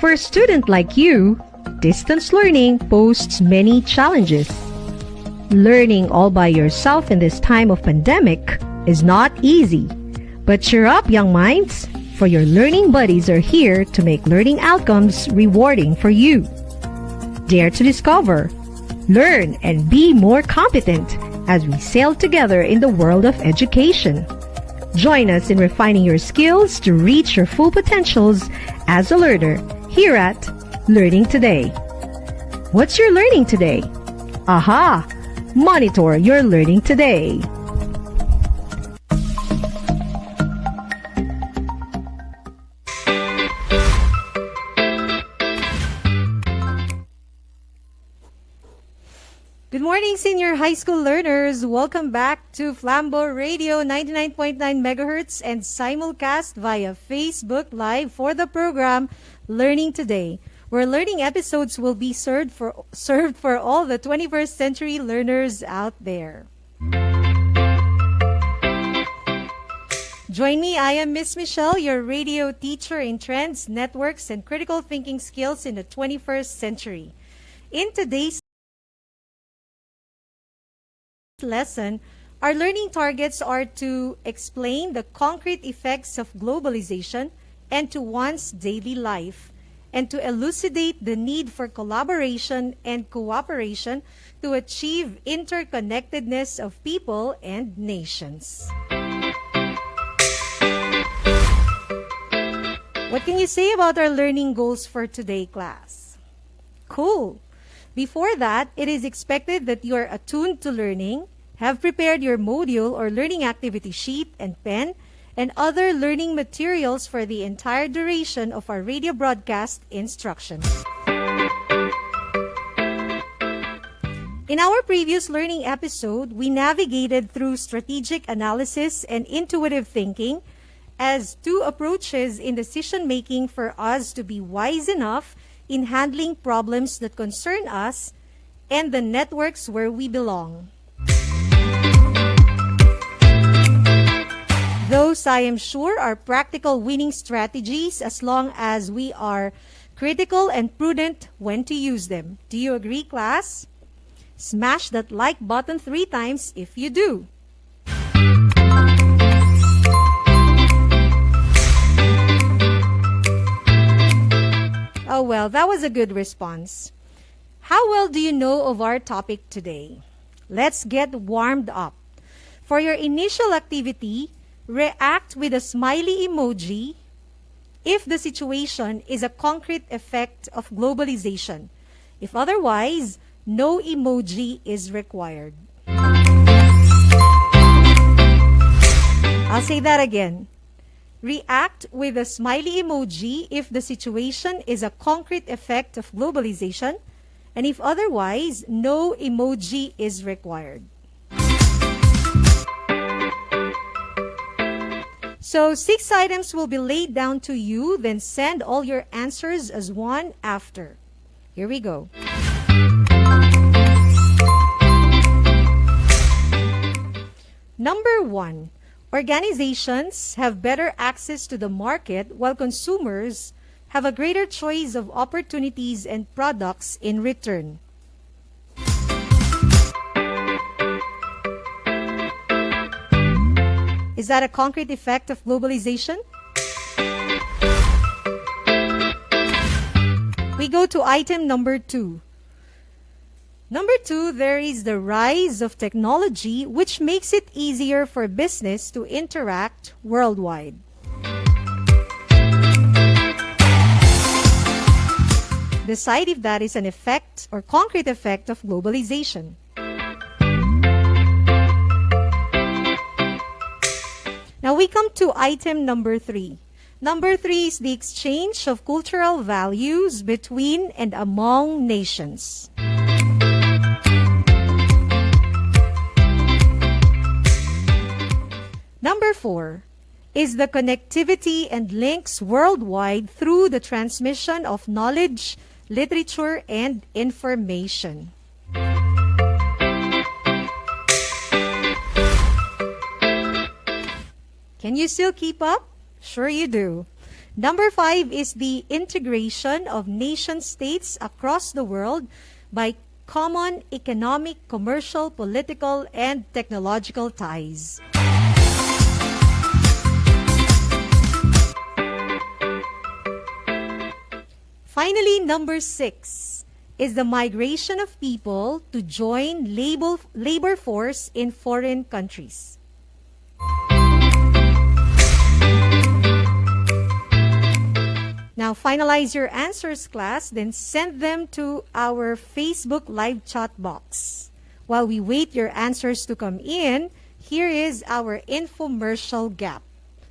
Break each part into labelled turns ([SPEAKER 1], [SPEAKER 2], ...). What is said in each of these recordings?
[SPEAKER 1] For a student like you, distance learning poses many challenges. Learning all by yourself in this time of pandemic is not easy. But cheer up, young minds, for your learning buddies are here to make learning outcomes rewarding for you. Dare to discover, learn, and be more competent as we sail together in the world of education. Join us in refining your skills to reach your full potentials as a learner here at Learning Today. What's your learning today? Aha! Monitor your learning today. Good morning, senior high school learners. Welcome back to Flambeau Radio 99.9 megahertz and simulcast via Facebook Live for the program Learning Today, where learning episodes will be served for all the 21st century learners out there. Join me, I am Miss Michelle, your radio teacher in trends, networks, and critical thinking skills in the 21st century. In today's lesson, our learning targets are to explain the concrete effects of globalization and to one's daily life, and to elucidate the need for collaboration and cooperation to achieve interconnectedness of people and nations. What can you say about our learning goals for today, class? Cool! Before that, it is expected that you are attuned to learning, have prepared your module or learning activity sheet and pen, and other learning materials for the entire duration of our radio broadcast instructions. In our previous learning episode, we navigated through strategic analysis and intuitive thinking as two approaches in decision-making for us to be wise enough in handling problems that concern us and the networks where we belong. Those, I am sure, are practical winning strategies as long as we are critical and prudent when to use them. Do you agree, class? Smash that like button 3 times if you do. Oh well, that was a good response. How well do you know of our topic today? Let's get warmed up. For your initial activity, react with a smiley emoji if the situation is a concrete effect of globalization. If otherwise, no emoji is required. I'll say that again. React with a smiley emoji if the situation is a concrete effect of globalization, and if otherwise, no emoji is required. So 6 items will be laid down to you, then send all your answers as one after. Here we go. Number 1. Organizations have better access to the market while consumers have a greater choice of opportunities and products in return. Is that a concrete effect of globalization? We go to item number 2. Number 2, there is the rise of technology, which makes it easier for business to interact worldwide. Decide if that is an effect or concrete effect of globalization. Now we come to item number 3. Number 3 is the exchange of cultural values between and among nations. Number 4 is the connectivity and links worldwide through the transmission of knowledge, literature, and information. Can you still keep up? Sure you do. Number 5 is the integration of nation states across the world by common economic, commercial, political, and technological ties. Finally, number 6 is the migration of people to join labor force in foreign countries. Now, finalize your answers, class, then send them to our Facebook live chat box. While we wait your answers to come in, here is our infomercial gap.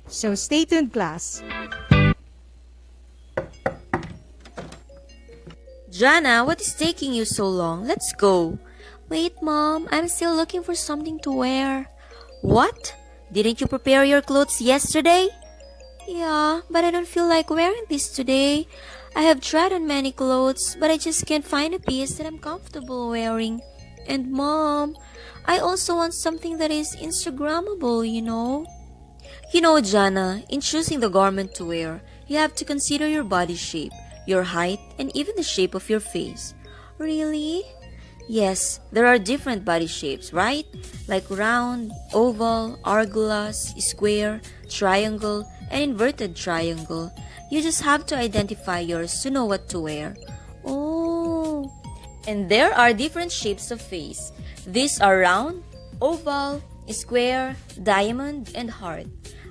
[SPEAKER 1] So stay tuned, class.
[SPEAKER 2] Jana, what is taking you so long? Let's go. Wait, Mom, I'm still looking for something to wear. What? Didn't you prepare your clothes yesterday? Yeah, but I don't feel like wearing this today. I have tried on many clothes, but I just can't find a piece that I'm comfortable wearing. And Mom, I also want something that is Instagrammable, you know. You know, Jana, in choosing the garment to wear, you have to consider your body shape, your height, and even the shape of your face. Really? Yes, there are different body shapes, right? Like round, oval, hourglass, square, triangle, and inverted triangle. You just have to identify yours to know what to wear. Oh. And there are different shapes of face. These are round, oval, square, diamond, and heart.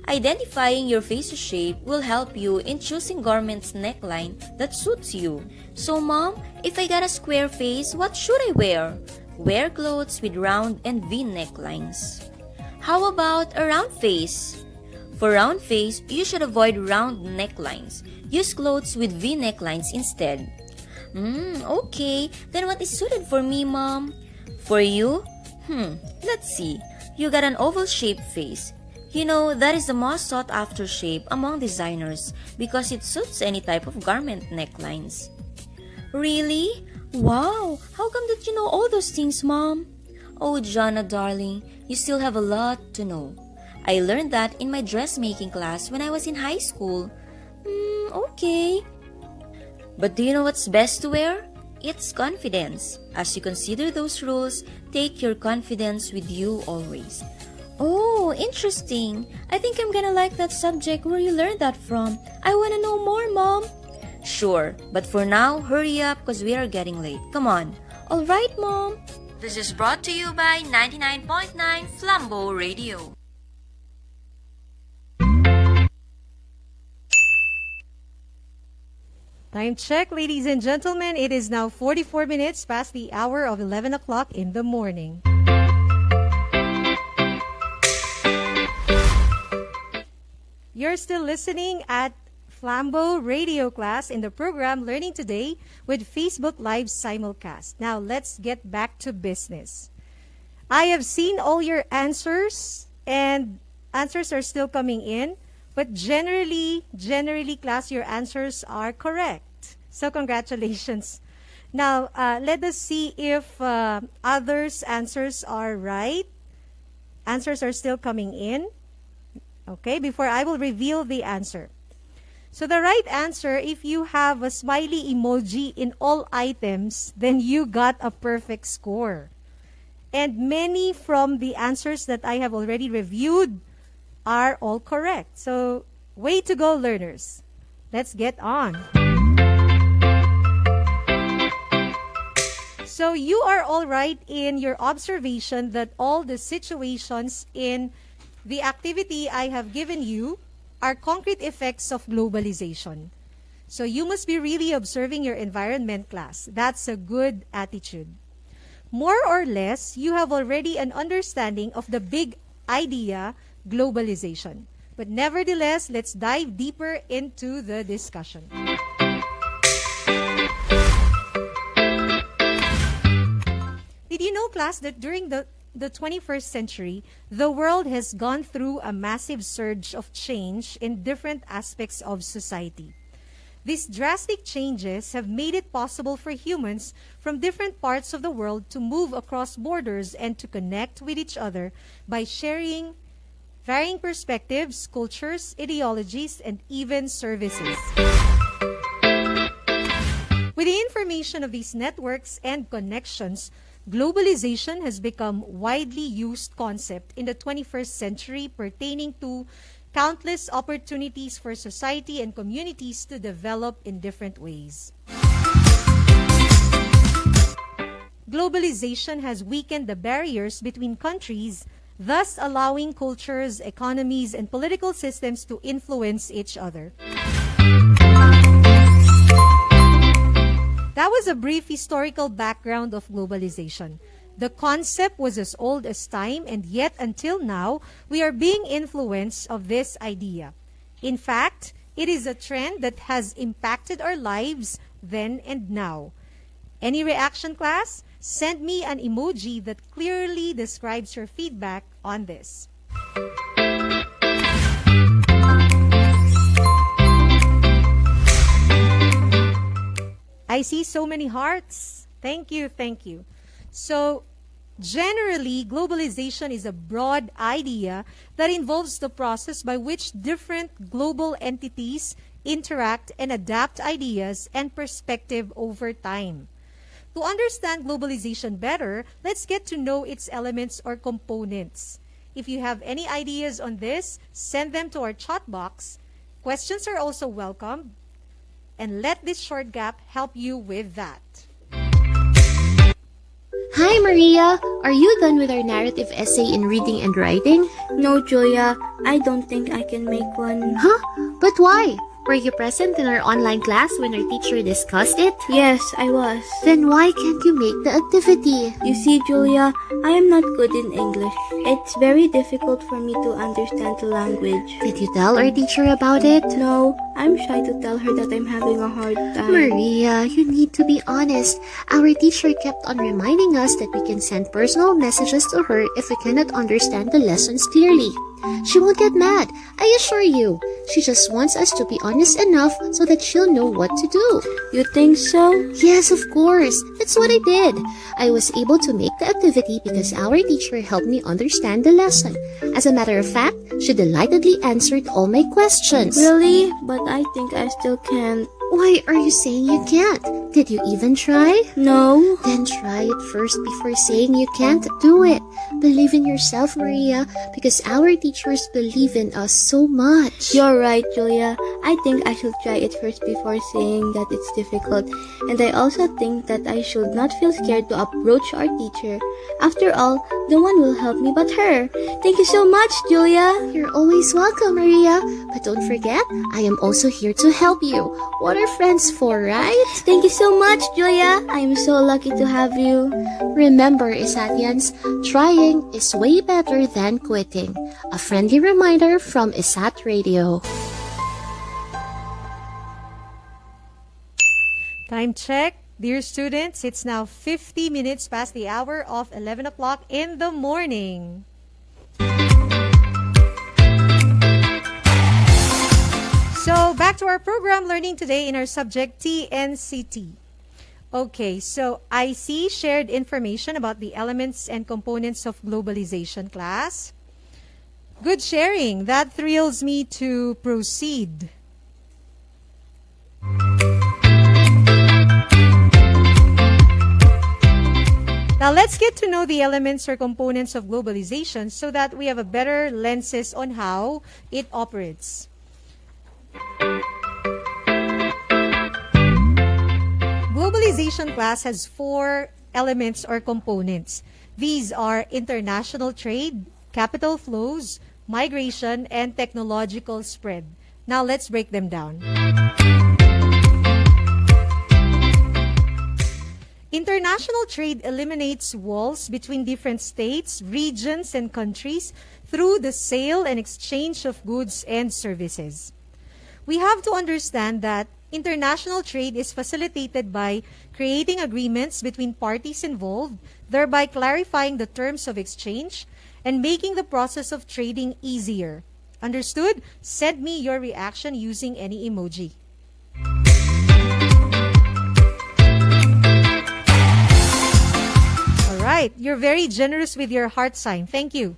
[SPEAKER 2] Identifying your face shape will help you in choosing garment's neckline that suits you. So, Mom, if I got a square face, what should I wear? Wear clothes with round and V necklines. How about a round face? For round face, you should avoid round necklines. Use clothes with V necklines instead. Okay. Then what is suited for me, Mom? For you? Let's see. You got an oval-shaped face. You know, that is the most sought-after shape among designers because it suits any type of garment necklines. Really? Wow! How come that you know all those things, Mom? Oh, Jana, darling, you still have a lot to know. I learned that in my dressmaking class when I was in high school. Okay. But do you know what's best to wear? It's confidence. As you consider those rules, take your confidence with you always. Oh, interesting. I think I'm gonna like that subject where you learned that from. I wanna know more, Mom. Sure, but for now, hurry up because we are getting late. Come on. All right, Mom. This is brought to you by 99.9 Flambeau Radio.
[SPEAKER 1] Time check, ladies and gentlemen. It is now 44 minutes past the hour of 11 o'clock in the morning. You're still listening at Flambeau Radio class in the program Learning Today with Facebook Live simulcast. Now, let's get back to business. I have seen all your answers, and answers are still coming in. But generally, class, your answers are correct. So, congratulations. Now, let us see if others' answers are right. Answers are still coming in. Okay, before I will reveal the answer. So the right answer, if you have a smiley emoji in all items, then you got a perfect score. And many from the answers that I have already reviewed are all correct. So way to go, learners. Let's get on. So you are all right in your observation that all the situations in the activity I have given you are concrete effects of globalization. So you must be really observing your environment, class. That's a good attitude. More or less, you have already an understanding of the big idea, globalization. But nevertheless, let's dive deeper into the discussion. Did you know, class, that during the 21st century, the world has gone through a massive surge of change in different aspects of society. These drastic changes have made it possible for humans from different parts of the world to move across borders and to connect with each other by sharing varying perspectives, cultures, ideologies, and even services. With the information of these networks and connections, globalization has become widely used concept in the 21st century pertaining to countless opportunities for society and communities to develop in different ways. Globalization has weakened the barriers between countries, thus allowing cultures, economies, and political systems to influence each other. That was a brief historical background of globalization. The concept was as old as time, and yet until now, we are being influenced of this idea. In fact, it is a trend that has impacted our lives then and now. Any reaction, class? Send me an emoji that clearly describes your feedback on this. I see so many hearts. Thank you, thank you. So, generally, globalization is a broad idea that involves the process by which different global entities interact and adapt ideas and perspective over time. To understand globalization better, let's get to know its elements or components. If you have any ideas on this, send them to our chat box. Questions are also welcome, and let this short gap help you with that.
[SPEAKER 3] Hi, Maria! Are you done with our narrative essay in reading and writing?
[SPEAKER 4] No, Julia, I don't think I can make one.
[SPEAKER 3] Huh? But why? Were you present in our online class when our teacher discussed it?
[SPEAKER 4] Yes, I was.
[SPEAKER 3] Then why can't you make the activity?
[SPEAKER 4] You see, Julia, I am not good in English. It's very difficult for me to understand the language.
[SPEAKER 3] Did you tell our teacher about it?
[SPEAKER 4] No, I'm shy to tell her that I'm having a hard time.
[SPEAKER 3] Maria, you need to be honest. Our teacher kept on reminding us that we can send personal messages to her if we cannot understand the lessons clearly. She won't get mad, I assure you. She just wants us to be honest enough so that she'll know what to do.
[SPEAKER 4] You think so?
[SPEAKER 3] Yes, of course. That's what I did. I was able to make the activity because our teacher helped me understand the lesson. As a matter of fact, she delightedly answered all my questions.
[SPEAKER 4] Really? But I think I still can't.
[SPEAKER 3] Why are you saying you can't? Did you even try?
[SPEAKER 4] No.
[SPEAKER 3] Then try it first before saying you can't do it. Believe in yourself, Maria, because our teachers believe in us so much.
[SPEAKER 4] You're right, Julia. I think I should try it first before saying that it's difficult. And I also think that I should not feel scared to approach our teacher. After all, no one will help me but her. Thank you so much, Julia.
[SPEAKER 3] You're always welcome, Maria. But don't forget, I am also here to help you. What are friends for, right?
[SPEAKER 4] Thank you so much, Julia. I am so lucky to have you.
[SPEAKER 3] Remember, Isatians, trying is way better than quitting. A friendly reminder from Isat Radio.
[SPEAKER 1] Time check. Dear students, it's now 50 minutes past the hour of 11 o'clock in the morning. So, back to our program, learning today in our subject TNCT. Okay, so I see shared information about the elements and components of globalization, class. Good sharing. That thrills me to proceed. Now, let's get to know the elements or components of globalization so that we have a better lenses on how it operates. Globalization, class, has 4 elements or components. These are international trade, capital flows, migration, and technological spread. Now, let's break them down. International trade eliminates walls between different states, regions, and countries through the sale and exchange of goods and services. We have to understand that international trade is facilitated by creating agreements between parties involved, thereby clarifying the terms of exchange and making the process of trading easier. Understood? Send me your reaction using any emoji. All right, you're very generous with your heart sign. Thank you.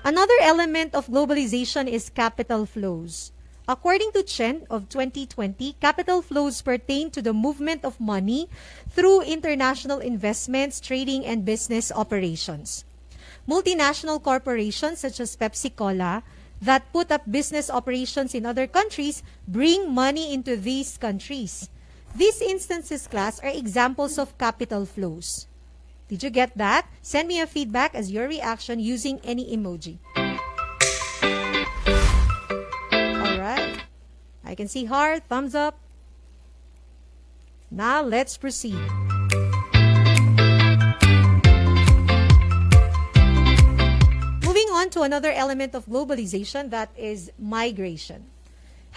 [SPEAKER 1] Another element of globalization is capital flows. According to Chen of 2020, capital flows pertain to the movement of money through international investments, trading, and business operations. Multinational corporations such as Pepsi-Cola that put up business operations in other countries bring money into these countries. These instances, class, are examples of capital flows. Did you get that? Send me a feedback as your reaction using any emoji. Alright. I can see heart, thumbs up. Now let's proceed. Moving on to another element of globalization, that is migration.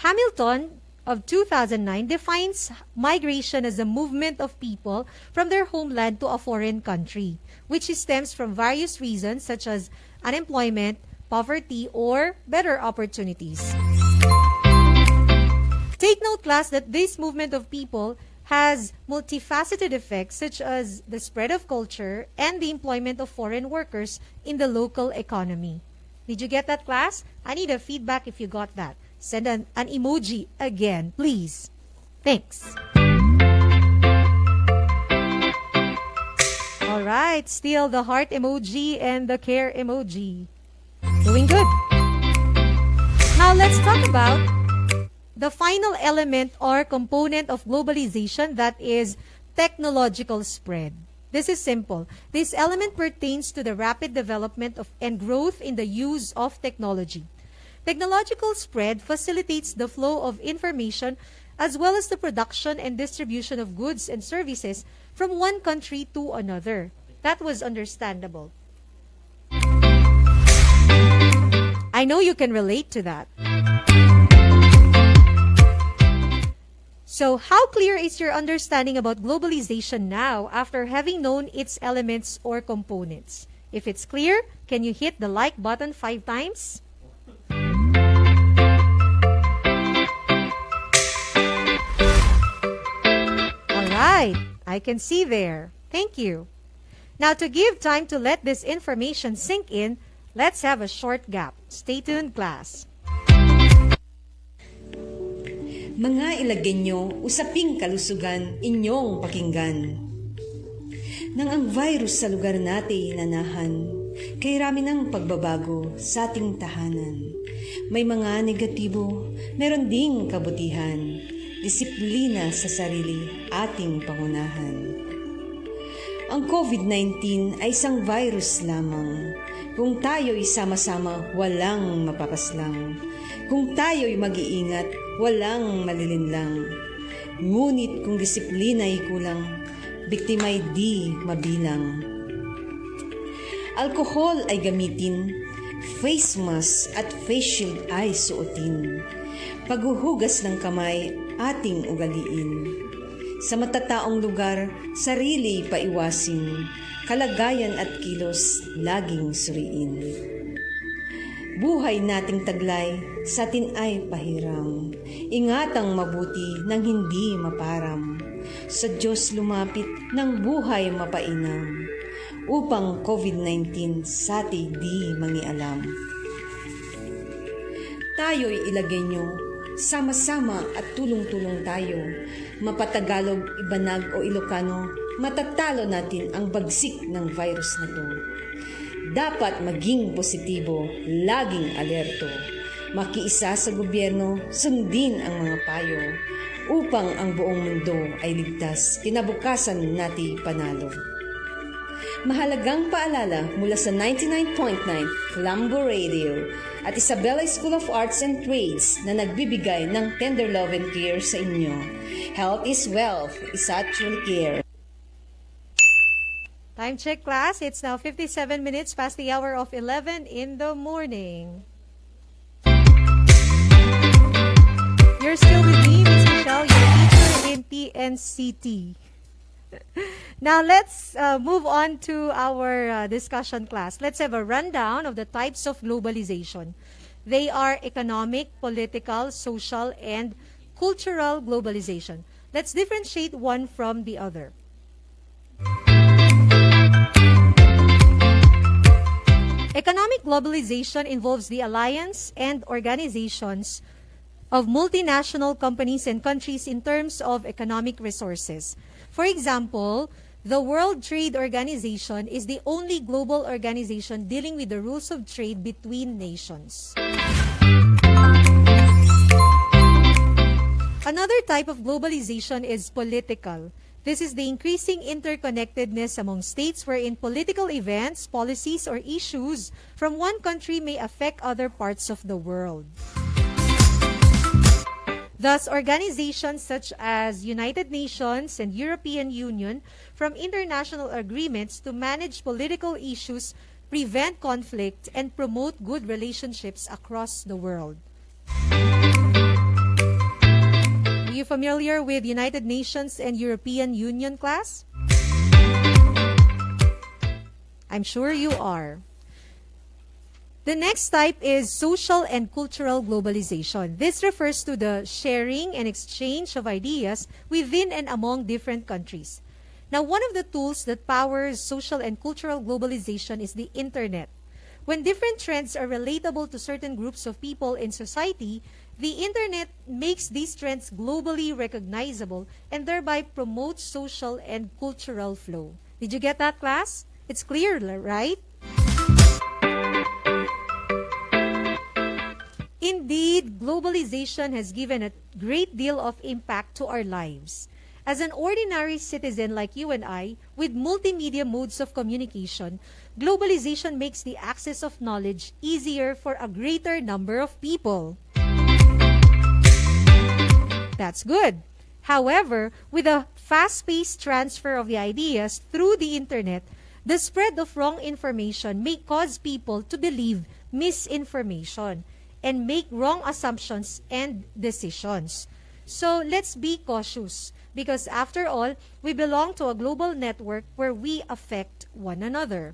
[SPEAKER 1] Hamilton of 2009 defines migration as a movement of people from their homeland to a foreign country, which stems from various reasons such as unemployment, poverty, or better opportunities. Take note, class, that this movement of people has multifaceted effects such as the spread of culture and the employment of foreign workers in the local economy. Did you get that, class? I need a feedback if you got that. Send an emoji again, please. Thanks. All right, still the heart emoji and the care emoji. Doing good. Now let's talk about the final element or component of globalization, that is technological spread. This is simple. This element pertains to the rapid development of and growth in the use of technology. Technological spread facilitates the flow of information as well as the production and distribution of goods and services from one country to another. That was understandable. I know you can relate to that. So, how clear is your understanding about globalization now after having known its elements or components? If it's clear, can you hit the like button 5 times? Alright, I can see there. Thank you. Now, to give time to let this information sink in, let's have a short gap. Stay tuned, class.
[SPEAKER 5] Mga Ilagenyo, usaping kalusugan, inyong pakinggan. Nang ang virus sa lugar natin nanahan, kay rami ng pagbabago sa ating tahanan. May mga negatibo, meron ding kabutihan, disiplina sa sarili, ating pangunahan. Ang COVID-19 ay isang virus lamang. Kung tayo'y sama-sama, walang mapapaslang. Kung tayo'y mag-iingat, walang malilinlang. Ngunit kung disiplina'y kulang, biktima'y di mabilang. Alkohol ay gamitin, face mask at face shield ay suotin. Paghuhugas ng kamay, ating ugaliin. Sa matataong lugar, sarili paiwasin. Kalagayan at kilos, laging suriin. Buhay nating taglay, sa atin ay pahiram. Ingatang mabuti nang hindi maparam. Sa Diyos lumapit ng buhay mapainam. Upang COVID-19 sa atin di mangialam. Tayo'y Ilagenyo, sama-sama at tulong-tulong tayo. Mapatagalog, Ibanag o Ilocano, matatalo natin ang bagsik ng virus na to. Dapat maging positibo, laging alerto. Makiisa sa gobyerno, sundin ang mga payo. Upang ang buong mundo ay ligtas, kinabukasan natin panalo. Mahalagang paalala mula sa 99.9 Flambo Radio at Isabela School of Arts and Trades na nagbibigay ng tender love and care sa inyo. Health is wealth, is actually care.
[SPEAKER 1] Time check, class. It's now 57 minutes past the hour of 11 in the morning. You're still with me, Miss Michelle, your teacher in TNCT. Now, let's move on to our discussion, class. Let's have a rundown of the types of globalization. They are economic, political, social, and cultural globalization. Let's differentiate one from the other. Economic globalization involves the alliance and organizations of multinational companies and countries in terms of economic resources. For example, the World Trade Organization is the only global organization dealing with the rules of trade between nations. Another type of globalization is political. This is the increasing interconnectedness among states wherein political events, policies, or issues from one country may affect other parts of the world. Thus, organizations such as United Nations and European Union from international agreements to manage political issues, prevent conflict, and promote good relationships across the world. Are you familiar with United Nations and European Union, class? I'm sure you are. The next type is social and cultural globalization. This refers to the sharing and exchange of ideas within and among different countries. Now, one of the tools that powers social and cultural globalization is the internet. When different trends are relatable to certain groups of people in society, the internet makes these trends globally recognizable and thereby promotes social and cultural flow. Did you get that, class? It's clear, right? Indeed, globalization has given a great deal of impact to our lives. As an ordinary citizen like you and I, with multimedia modes of communication, globalization makes the access of knowledge easier for a greater number of people. That's good. However, with a fast-paced transfer of the ideas through the internet, the spread of wrong information may cause people to believe misinformation and make wrong assumptions and decisions. So let's be cautious because after all, we belong to a global network where we affect one another.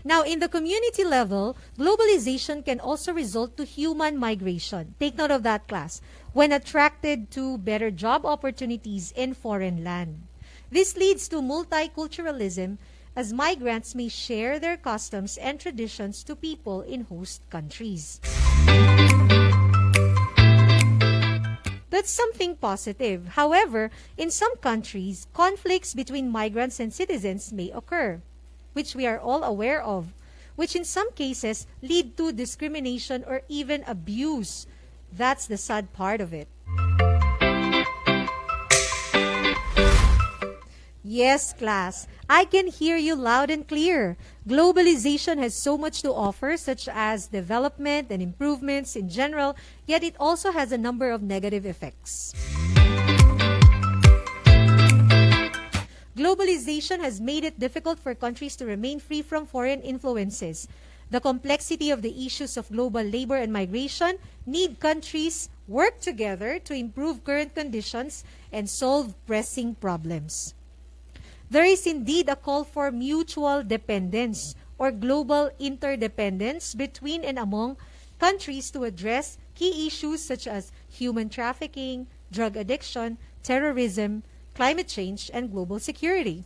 [SPEAKER 1] Now, in the community level, globalization can also result to human migration. Take note of that, class. When attracted to better job opportunities in foreign land. This leads to multiculturalism as migrants may share their customs and traditions to people in host countries. That's something positive. However, in some countries, conflicts between migrants and citizens may occur, which we are all aware of, which in some cases lead to discrimination or even abuse. That's the sad part of it. Yes, class, I can hear you loud and clear. Globalization has so much to offer, such as development and improvements in general, yet it also has a number of negative effects. Globalization has made it difficult for countries to remain free from foreign influences. The complexity of the issues of global labor and migration need countries work together to improve current conditions and solve pressing problems. There is indeed a call for mutual dependence or global interdependence between and among countries to address key issues such as human trafficking, drug addiction, terrorism, climate change, and global security.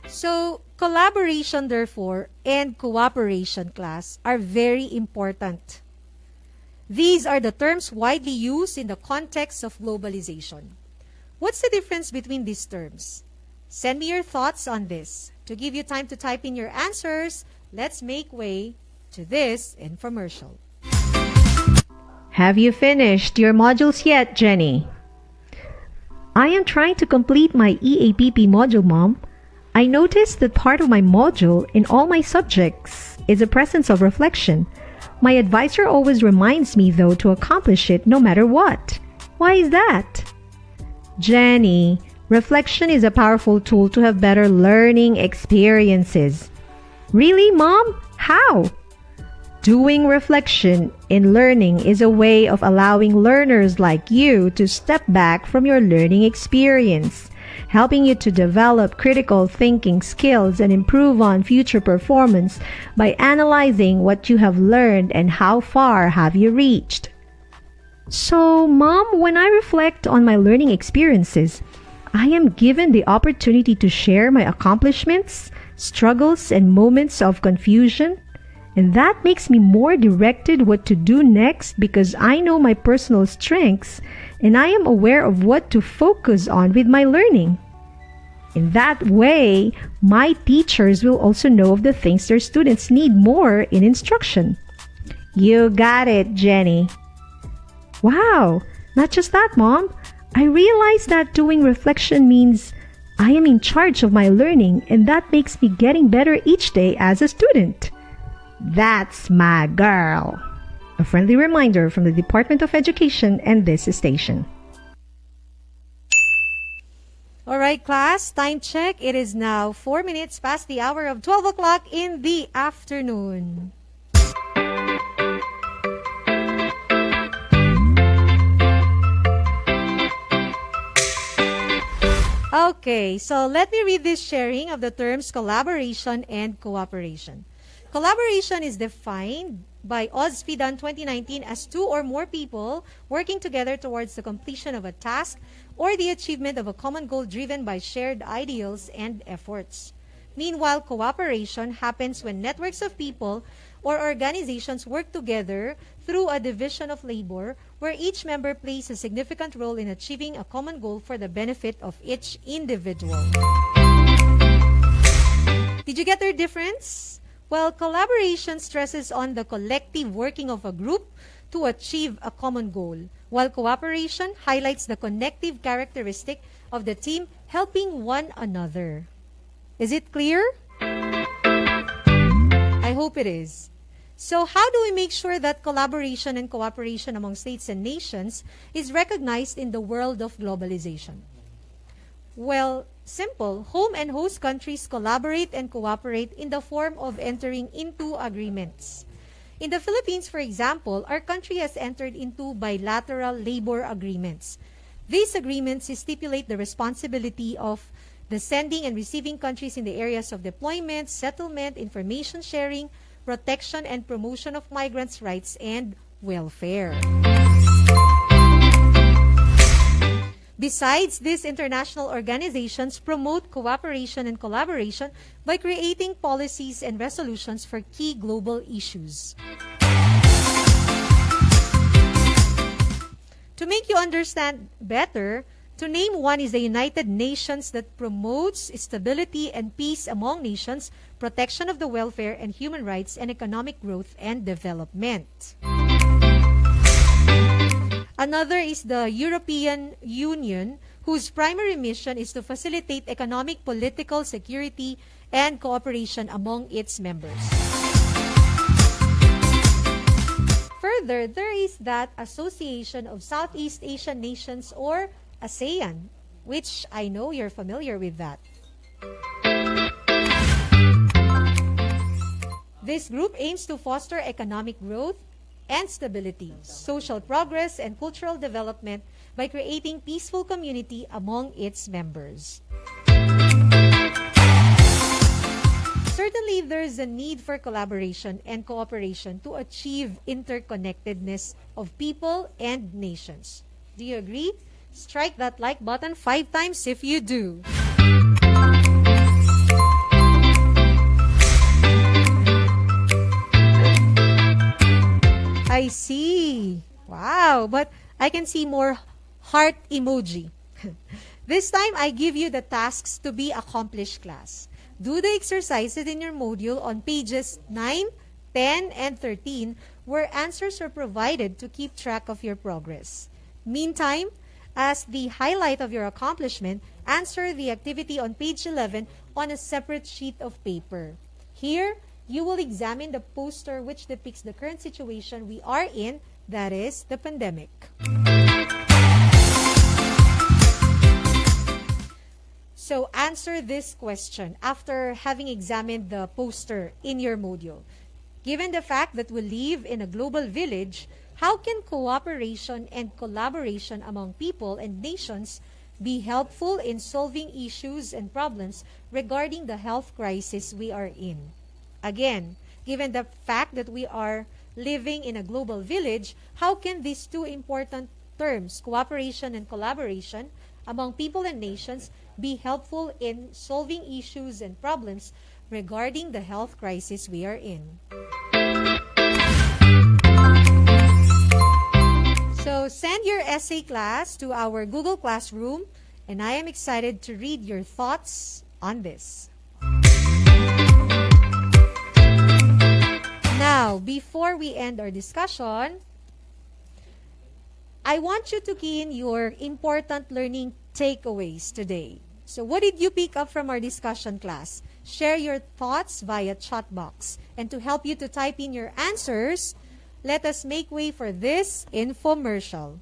[SPEAKER 1] So, collaboration, therefore, and cooperation, class, are very important. These are the terms widely used in the context of globalization. What's the difference between these terms? Send me your thoughts on this. To give you time to type in your answers, let's make way to this infomercial.
[SPEAKER 6] Have you finished your modules yet, Jenny?
[SPEAKER 1] I am trying to complete my EAPP module, Mom. I noticed that part of my module in all my subjects is the presence of reflection. My advisor always reminds me, though, to accomplish it no matter what. Why is that?
[SPEAKER 6] Jenny, reflection is a powerful tool to have better learning experiences.
[SPEAKER 1] Really, Mom? How?
[SPEAKER 6] Doing reflection in learning is a way of allowing learners like you to step back from your learning experience, helping you to develop critical thinking skills and improve on future performance by analyzing what you have learned and how far have you reached. So, Mom, when I reflect on my learning experiences, I am given the opportunity to share my accomplishments, struggles, and moments of confusion. And that makes me more directed what to do next because I know my personal strengths and I am aware of what to focus on with my learning. In that way, my teachers will also know of the things their students need more in instruction. You got it, Jenny. Wow, not just that, Mom. I realize that doing reflection means I am in charge of my learning and that makes me getting better each day as a student. That's my girl. A friendly reminder from the Department of Education and this station.
[SPEAKER 1] All right, class, time check. It is now 4 minutes past the hour of 12 o'clock in the afternoon. Okay, so let me read this sharing of the terms collaboration and cooperation. Collaboration is defined by OSFIDAN 2019 as two or more people working together towards the completion of a task or the achievement of a common goal driven by shared ideals and efforts. Meanwhile, cooperation happens when networks of people or organizations work together through a division of labor where each member plays a significant role in achieving a common goal for the benefit of each individual. Did you get their difference? Well, collaboration stresses on the collective working of a group to achieve a common goal, while cooperation highlights the connective characteristic of the team helping one another. Is it clear? I hope it is. So how do we make sure that collaboration and cooperation among states and nations is recognized in the world of globalization? Well, simple. Home and host countries collaborate and cooperate in the form of entering into agreements. In the Philippines, for example, our country has entered into bilateral labor agreements. These agreements stipulate the responsibility of the sending and receiving countries in the areas of deployment, settlement, information sharing, protection, and promotion of migrants' rights and welfare. Besides, these international organizations promote cooperation and collaboration by creating policies and resolutions for key global issues. To make you understand better, to name one is the United Nations that promotes stability and peace among nations, protection of the welfare and human rights, and economic growth and development. Another is the European Union, whose primary mission is to facilitate economic, political, security, and cooperation among its members. Further, there is that Association of Southeast Asian Nations, or ASEAN, which I know you're familiar with that. This group aims to foster economic growth and stability, social progress, and cultural development by creating peaceful community among its members. Certainly, there is a need for collaboration and cooperation to achieve interconnectedness of people and nations. Do you agree? Strike that like button 5 times if you do. I see. Wow, but I can see more heart emoji. This time, I give you the tasks to be accomplished, class. Do the exercises in your module on pages 9, 10, and 13, where answers are provided to keep track of your progress. Meantime, as the highlight of your accomplishment, answer the activity on page 11 on a separate sheet of paper. Here, you will examine the poster which depicts the current situation we are in, that is, the pandemic. So answer this question after having examined the poster in your module. Given the fact that we live in a global village, how can cooperation and collaboration among people and nations be helpful in solving issues and problems regarding the health crisis we are in? Again, given the fact that we are living in a global village, how can these two important terms, cooperation and collaboration, among people and nations be helpful in solving issues and problems regarding the health crisis we are in? So send your essay class to our Google Classroom, and I am excited to read your thoughts on this. Now, before we end our discussion, I want you to key in your important learning takeaways today. So what did you pick up from our discussion class? Share your thoughts via chat box. And to help you to type in your answers, let us make way for this infomercial.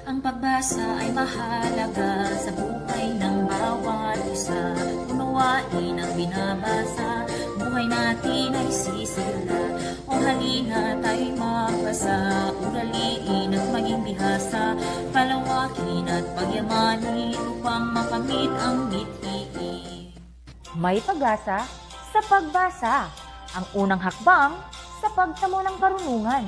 [SPEAKER 7] Ang pagbasa ay mahalaga sa buhay ng bawat isa. Unawain ang binabasa, buhay natin ay sisigla. O halina tayo'y magbasa, uraliin at maging bihasa, palawakin at pagyamanin upang makamit ang mithiin.
[SPEAKER 8] May pag-asa sa pagbasa, ang unang hakbang sa pagtamo ng karunungan,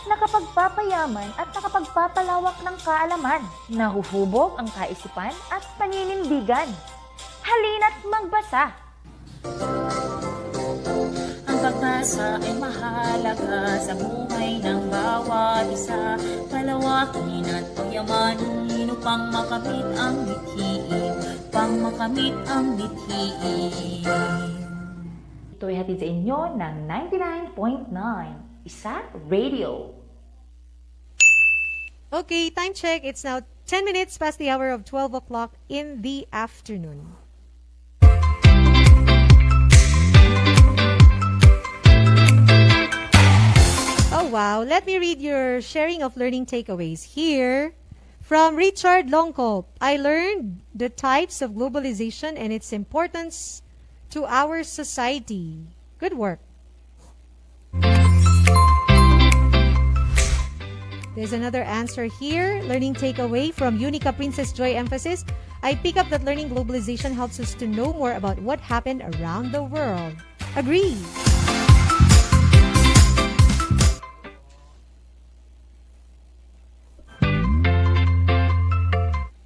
[SPEAKER 8] nakapagpapayaman at nakapagpapalawak ng kaalaman, nahuhubog ang kaisipan at paninindigan. Halina't magbasa!
[SPEAKER 7] Ang pagbasa ay mahalaga sa buhay ng bawat isa, palawakin at pagyamanin upang makamit ang mithiin, upang makamit ang mithiin.
[SPEAKER 8] Ito'y hatid sa inyo ng 99.9 Isa Radio.
[SPEAKER 1] Okay, time check. It's now 10 minutes past the hour of 12 o'clock in the afternoon. Oh, wow. Let me read your sharing of learning takeaways here. From Richard Longcop, I learned the types of globalization and its importance to our society. Good work. There's another answer here. Learning takeaway from Unica Princess Joy Emphasis. I pick up that learning globalization helps us to know more about what happened around the world. Agree.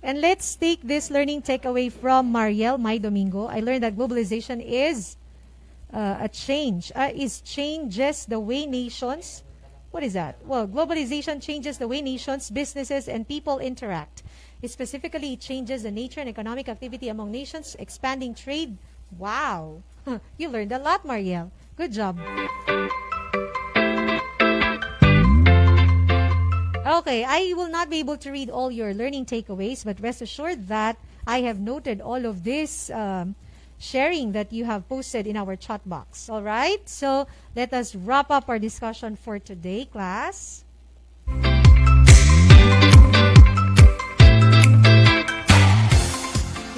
[SPEAKER 1] And let's take this learning takeaway from Mariel May Domingo. I learned that globalization is changes the way nations. What is that? Well, globalization changes the way nations, businesses, and people interact. Specifically, it changes the nature and economic activity among nations, expanding trade. Wow! You learned a lot, Mariel. Good job. Okay, I will not be able to read all your learning takeaways, but rest assured that I have noted all of this sharing that you have posted in our chat box. All right? So, let us wrap up our discussion for today, class.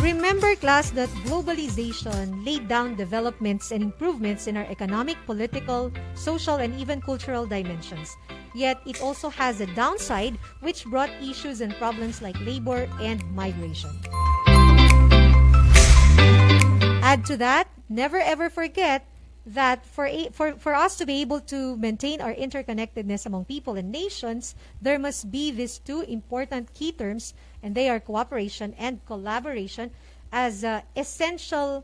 [SPEAKER 1] Remember, class, that globalization laid down developments and improvements in our economic, political, social, and even cultural dimensions. Yet, it also has a downside, which brought issues and problems like labor and migration. Add to that, never ever forget that for us to be able to maintain our interconnectedness among people and nations, there must be these two important key terms, and they are cooperation and collaboration, as essential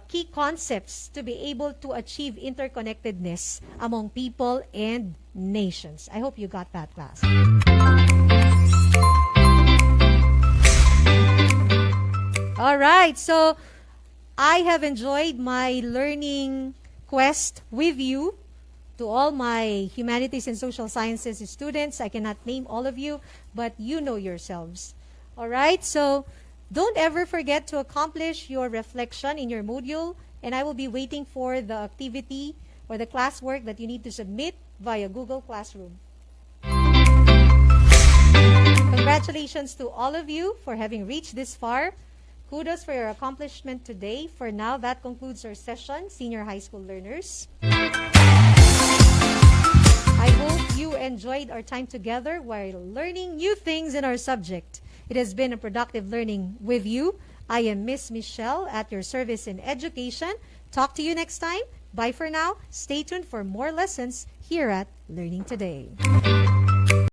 [SPEAKER 1] key concepts to be able to achieve interconnectedness among people and nations. I hope you got that, class. All right, so I have enjoyed my learning quest with you. To all my humanities and social sciences students, I cannot name all of you, but you know yourselves. All right, so don't ever forget to accomplish your reflection in your module, and I will be waiting for the activity or the classwork that you need to submit via Google Classroom. Congratulations to all of you for having reached this far. Kudos for your accomplishment today. For now, that concludes our session, senior high school learners. I hope you enjoyed our time together while learning new things in our subject. It has been a productive learning with you. I am Miss Michelle at your service in education. Talk to you next time. Bye for now. Stay tuned for more lessons here at Learning Today.